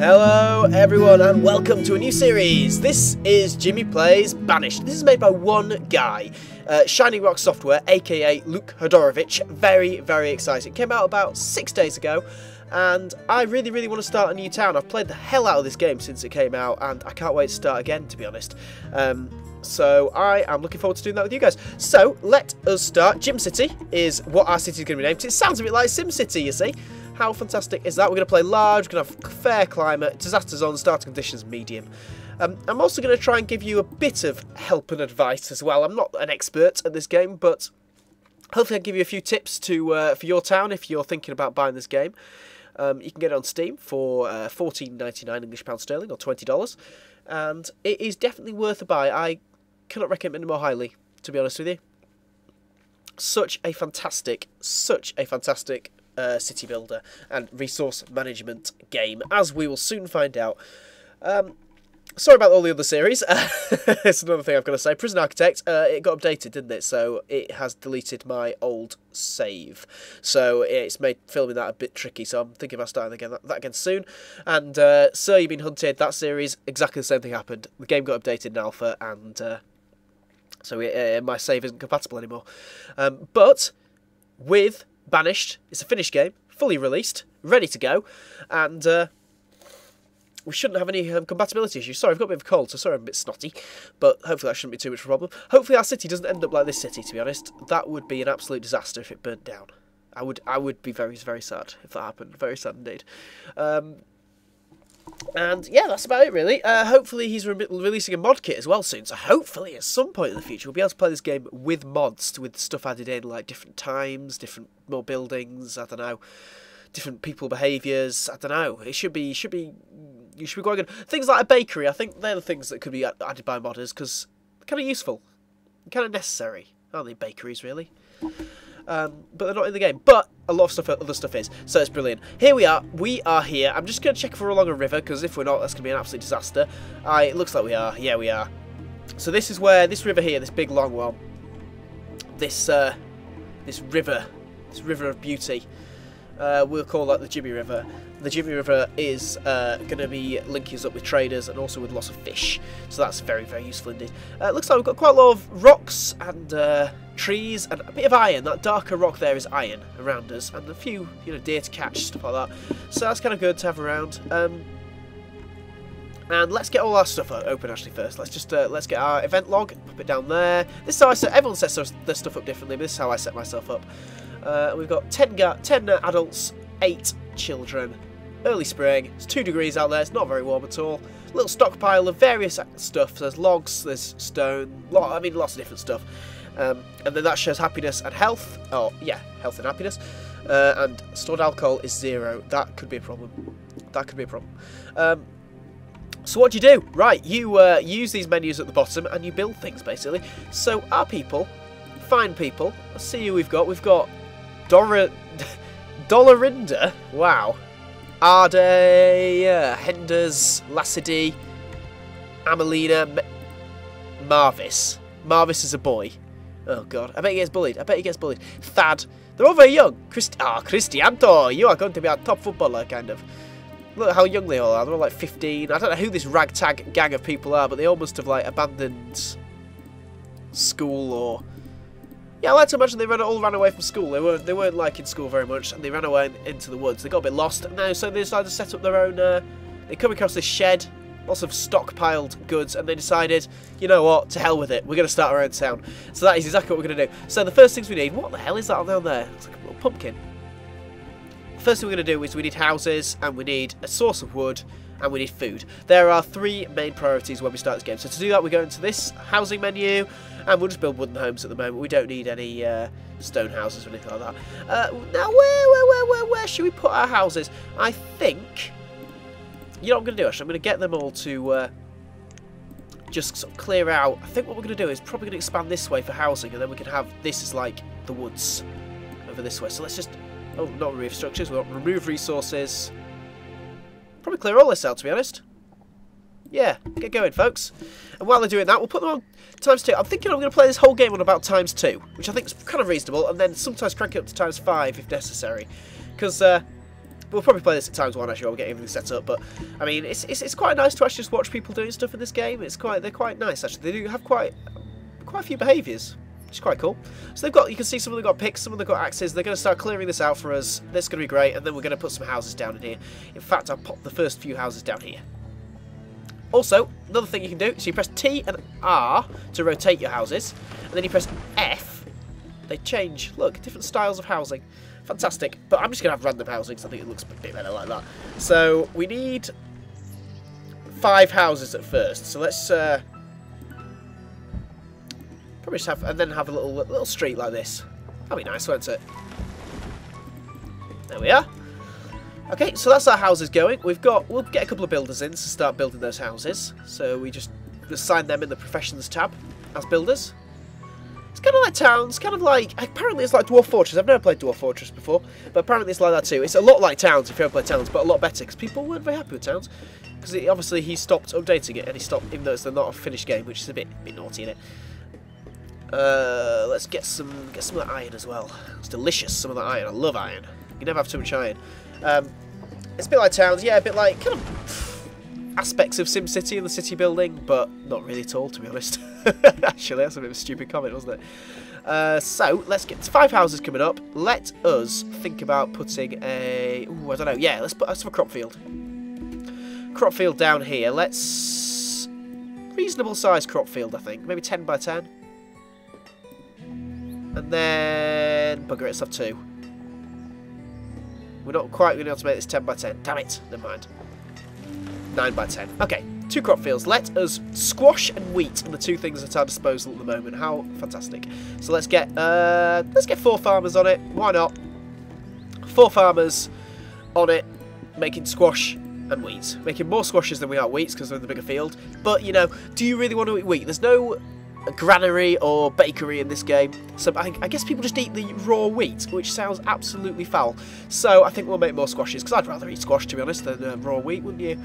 Hello everyone and welcome to a new series. This is Jimmy Plays Banished. This is made by one guy, Shining Rock Software, aka Luke Hodorovich. Very, very exciting. It came out about 6 days ago and I really want to start a new town. I've played the hell out of this game since it came out and I can't wait to start again, to be honest. So I am looking forward to doing that with you guys. So let us start. Jimcity is what our city is going to be named. It sounds a bit like SimCity, you see. How fantastic is that? We're going to play large, we're going to have fair climate, disaster zone, starting conditions medium. I'm also going to try and give you a bit of help and advice as well. I'm not an expert at this game, but hopefully I can give you a few tips to for your town if you're thinking about buying this game. You can get it on Steam for £14.99 English pound sterling or $20, and it is definitely worth a buy. I cannot recommend it more highly, to be honest with you. Such a fantastic city builder and resource management game, as we will soon find out. Sorry about all the other series. It's another thing I've got to say. Prison Architect, it got updated, didn't it? So it has deleted my old save. So it's made filming that a bit tricky. So I'm thinking about starting that again soon. And Sir, You've Been Hunted, that series, exactly the same thing happened. The game got updated in alpha, and so my save isn't compatible anymore. But with Banished, it's a finished game, fully released, ready to go, and we shouldn't have any compatibility issues. Sorry, I've got a bit of a cold, so sorry I'm a bit snotty, but hopefully that shouldn't be too much of a problem. Hopefully our city doesn't end up like this city, to be honest. That would be an absolute disaster if it burnt down. I would be very sad if that happened. Very sad indeed. And yeah, that's about it really. Hopefully he's releasing a mod kit as well soon, so hopefully at some point in the future we'll be able to play this game with mods, with stuff added in, like different times, more buildings, I don't know, different people behaviours, I don't know. It should be quite good. Things like a bakery, I think they're the things that could be added by modders, because they're kind of useful, kind of necessary, aren't they, bakeries really? But they're not in the game. But a lot of other stuff is. So it's brilliant. Here we are. We are here. I'm just going to check if we're along a river, because if we're not, that's going to be an absolute disaster. It looks like we are. Yeah, we are. So this is where, this river here, this big long one, this river of beauty, we'll call that the Jimmy River. The Jimmy River is going to be linking us up with traders and also with lots of fish. So that's very useful indeed. It looks like we've got quite a lot of rocks and trees and a bit of iron. That darker rock there is iron around us, and a few, deer to catch, stuff like that. So that's kind of good to have around. And let's get all our stuff open actually first. Let's get our event log, pop it down there. This is how everyone sets their stuff up differently, but this is how I set myself up. We've got 10 adults, 8 children. Early spring, it's 2 degrees out there, it's not very warm at all. A little stockpile of various stuff. There's logs, there's stone, lots of different stuff. And then that shows happiness and health. Oh, yeah, health and happiness. And stored alcohol is 0. That could be a problem. So what do you do? Right, you use these menus at the bottom and you build things, basically. So our people, fine people, let's see who we've got. We've got Dolorinda, wow. Arde, Henders, Lassity, Amelina, Marvis. Marvis is a boy. Oh god, I bet he gets bullied. Thad. They're all very young. Cristianto, you are going to be a top footballer, kind of. Look at how young they all are. They're all like 15. I don't know who this ragtag gang of people are, but they all must have like abandoned school or... Yeah, I like to imagine they all ran away from school. They weren't like in school very much, and they ran away into the woods. They got a bit lost, and now so they decided to set up their own. They come across this shed, lots of stockpiled goods, and they decided, you know what, to hell with it. We're going to start our own town. So that is exactly what we're going to do. So the first things we need. What the hell is that down there? It's like a little pumpkin. The first thing we're going to do is we need houses, and we need a source of wood, and we need food. There are 3 main priorities when we start this game. So to do that, we go into this housing menu, and we'll just build wooden homes at the moment. We don't need any stone houses or anything like that. Now, where should we put our houses? I think, you know what I'm going to do, actually? I'm going to get them all to just sort of clear out. I think what we're going to do is probably going to expand this way for housing, and then we can have this as like the woods over this way. So let's just, oh, not remove structures, we'll remove resources. Probably clear all this out, to be honest. Yeah, get going, folks. And while they're doing that, we'll put them on ×2. I'm thinking I'm going to play this whole game on about ×2, which I think is kind of reasonable, and then sometimes crank it up to ×5 if necessary. Because we'll probably play this at times one actually while we're getting everything set up. But I mean, it's quite nice to actually just watch people doing stuff in this game. They're quite nice actually. They do have quite a few behaviours, which is quite cool. So you can see some of them got picks, some of them got axes. They're going to start clearing this out for us. This is going to be great, and then we're going to put some houses down in here. In fact, I'll pop the first few houses down here. Also, another thing you can do, so you press T and R to rotate your houses, and then you press F, they change, look, different styles of housing. Fantastic, but I'm just going to have random housing, because I think it looks a bit better like that. So, we need 5 houses at first, so let's probably just have, and then have a little street like this. That'll be nice, won't it? There we are. Okay, so that's our houses going. We'll get a couple of builders in to start building those houses. So we just assign them in the professions tab as builders. It's kind of like towns, apparently it's like Dwarf Fortress. I've never played Dwarf Fortress before, but apparently it's like that too. It's a lot like towns if you ever play towns, but a lot better because people weren't very happy with towns. Because obviously he stopped updating it, and he stopped, even though it's not a finished game, which is a bit naughty in it. Let's get some of that iron as well. It's delicious, some of that iron. I love iron. You never have too much iron. It's a bit like towns, yeah, a bit like kind of aspects of City and the city building, but not really at all, to be honest. Actually, that's a bit of a stupid comment, wasn't it? So, let's get 5 houses coming up. Let us think about putting a... Ooh, I don't know. Yeah, let's have a crop field. Crop field down here. Let's... Reasonable sized crop field, I think. Maybe 10 by 10. And then... Bugger it, let's have 2. We're not quite going to be able to make this 10 by 10. Damn it. Never mind. 9 by 10. Okay, 2 crop fields. Let us squash and wheat are the 2 things at our disposal at the moment. How fantastic. So let's get 4 farmers on it. Why not? 4 farmers on it, making squash and wheat. Making more squashes than we are wheats because they're in the bigger field. But, you know, do you really want to eat wheat? There's no granary or bakery in this game, so I guess people just eat the raw wheat, which sounds absolutely foul. So I think we'll make more squashes, because I'd rather eat squash, to be honest, than raw wheat, wouldn't you?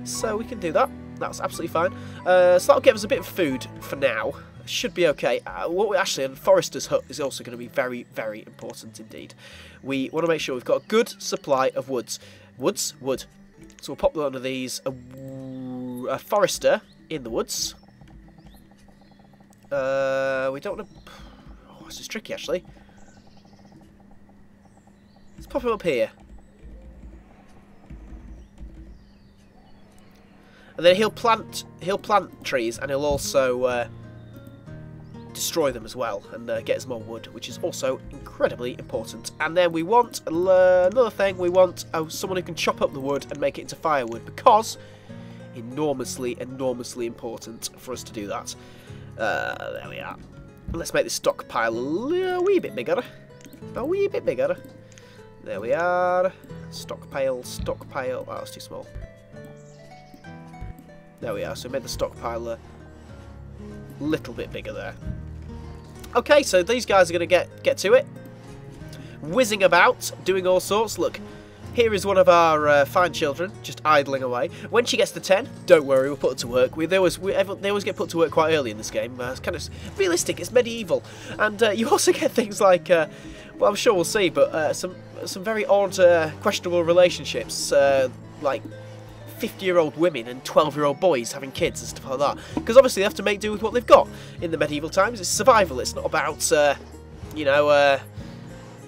So we can do that. That's absolutely fine. So that'll give us a bit of food for now. Should be okay. Actually, a forester's hut is also going to be very, very important indeed. We want to make sure we've got a good supply of wood. Wood. So we'll pop one of these. A forester in the woods. We don't want to... Oh, this is tricky, actually. Let's pop him up here. And then he'll plant trees, and he'll also destroy them as well, and get us more wood, which is also incredibly important. And then we want another thing. We want someone who can chop up the wood and make it into firewood, because enormously important for us to do that. There we are. Let's make this stockpile a wee bit bigger. A wee bit bigger. There we are. Stockpile. Oh, that's too small. There we are. So we made the stockpile a little bit bigger there. Okay, so these guys are going to get to it. Whizzing about, doing all sorts. Look. Here is one of our fine children, just idling away. When she gets to 10, don't worry, we'll put her to work. They always get put to work quite early in this game. It's kind of realistic, it's medieval. And you also get things like, well, I'm sure we'll see, but some very odd, questionable relationships, like 50-year-old women and 12-year-old boys having kids and stuff like that. Because obviously they have to make do with what they've got. In the medieval times, it's survival. It's not about, you know,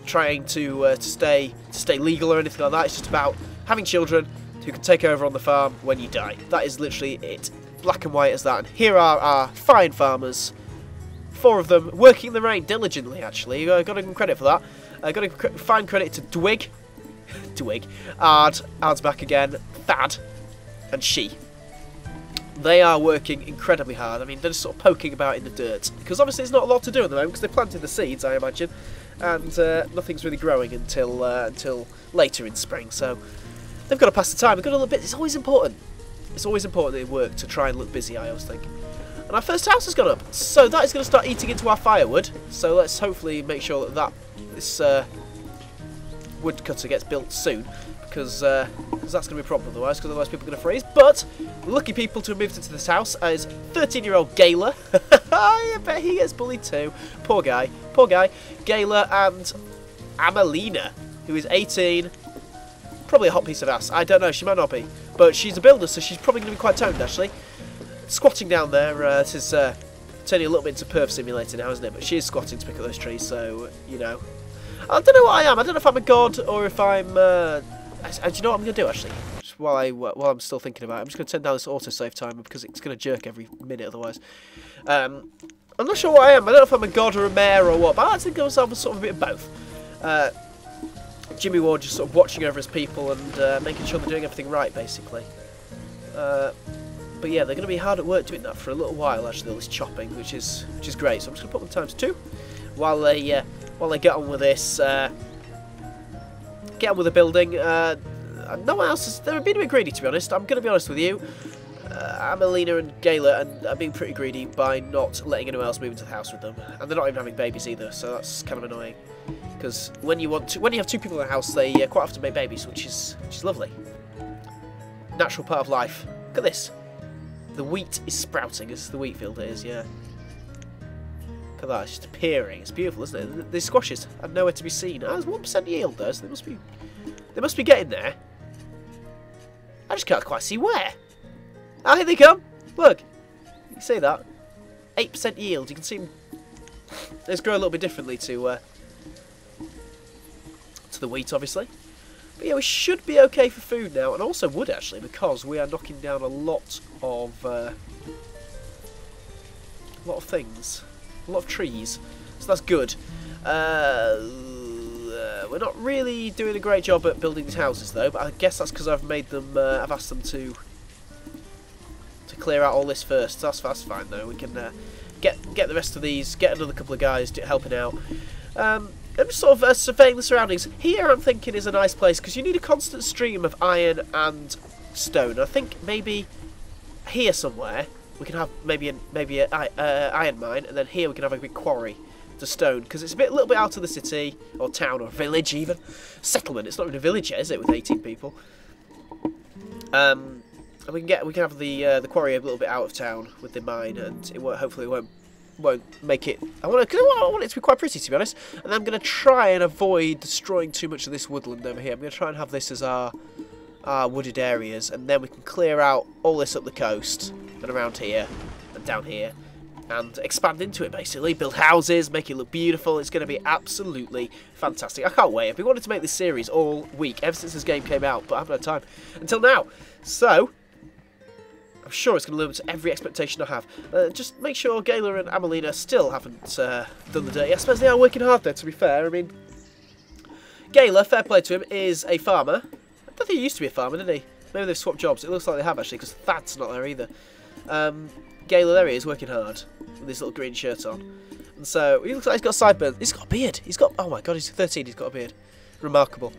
trying to stay legal or anything like that. It's just about having children who can take over on the farm when you die. That is literally it. Black and white as that. And here are our fine farmers. 4 of them working in the rain diligently, actually. Got to give them credit for that. Got to find credit to Dwig, Ard's back again, Thad, and she. They are working incredibly hard. I mean, they're just sort of poking about in the dirt. Because obviously there's not a lot to do at the moment, because they planted the seeds, I imagine. And nothing's really growing until later in spring, so they've got to pass the time. They've got a little bit. It's always important. It's always important they work to try and look busy, I always think. And our first house has gone up, so that is going to start eating into our firewood. So let's hopefully make sure that this woodcutter gets built soon, because that's going to be a problem otherwise people are going to freeze. But the lucky people to have moved into this house is 13-year-old Gala. I bet he gets bullied too. Poor guy. Gala and Amelina, who is 18. probably a hot piece of ass. I don't know, she might not be. But she's a builder, so she's probably going to be quite toned, actually. Squatting down there, this is turning a little bit into Perf Simulator now, isn't it? But she is squatting to pick up those trees, so, you know. I don't know what I am. I don't know if I'm a god or if I'm... do you know what I'm going to do, actually? Just while I'm still thinking about it, I'm just going to turn down this autosave timer because it's going to jerk every minute otherwise. I'm not sure what I am. I don't know if I'm a god or a mayor or what, but I think I myself as sort of a bit of both. Jimmy Ward just sort of watching over his people and making sure they're doing everything right, basically. But yeah, they're going to be hard at work doing that for a little while, actually, all this chopping, which is great. So I'm just going to put them times 2 while they get on with this, get on with the building. No one else is... They're being a bit greedy, to be honest. I'm going to be honest with you. Amelina and Gayla are being pretty greedy by not letting anyone else move into the house with them, and they're not even having babies either. So that's kind of annoying. Because when you have 2 people in the house, they quite often make babies, which is lovely. Natural part of life. Look at this. The wheat is sprouting, as the wheat field is, yeah. Look at that, it's just appearing. It's beautiful, isn't it? The squashes are nowhere to be seen. Oh, there's 1% yield though, so they must be getting there. I just can't quite see where. Ah, here they come. Look, you see that? 8% yield. You can see them. They grow a little bit differently to the wheat, obviously. But yeah, we should be okay for food now, and also wood actually, because we are knocking down a lot of things, a lot of trees. So that's good. We're not really doing a great job at building these houses though, but I guess that's because I've made them. I've asked them to clear out all this first. So that's fine though. We can get the rest of these. Get another couple of guys helping out. I'm just sort of surveying the surroundings. Here I'm thinking is a nice place because you need a constant stream of iron and stone. I think maybe here somewhere we can have maybe an iron mine, and then here we can have a big quarry to stone because it's a little bit out of the city or town or village even. Settlement. It's not even a village yet, is it, with 18 people? And we can have the quarry a little bit out of town with the mine, and it hopefully won't make it. I want it to be quite pretty, to be honest. And I'm going to try and avoid destroying too much of this woodland over here. I'm going to try and have this as our wooded areas, and then we can clear out all this up the coast and around here and down here and expand into it, basically. Build houses, make it look beautiful. It's going to be absolutely fantastic. I can't wait. I've been wanting to make this series all week, ever since this game came out, but I haven't had time until now. So I'm sure it's going to live up to every expectation I have. Just make sure Gayla and Amelina still haven't done the dirty. I suppose they are working hard, though, to be fair. I mean, Gayla, fair play to him, is a farmer. I don't think he used to be a farmer, did he? Maybe they've swapped jobs. It looks like they have, actually, because Thad's not there either. Gayla, there he is, working hard, with his little green shirt on. And so, he looks like he's got sideburns. He's got a beard. Oh my god, he's 13, he's got a beard. Remarkable.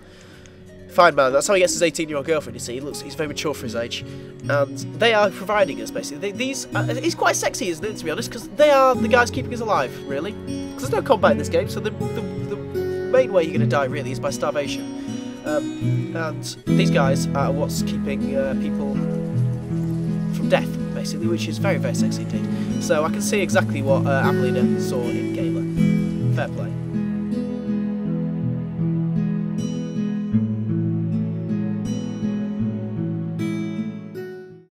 Fine man, that's how he gets his 18-year-old girlfriend, you see. He's very mature for his age. And they are providing us, basically. He's quite sexy, isn't it, to be honest, because they are the guys keeping us alive, really. Because there's no combat in this game, so the main way you're going to die, really, is by starvation. And these guys are what's keeping people from death, basically, which is very, very sexy indeed. So I can see exactly what Amelina saw in Gayla. Fair play.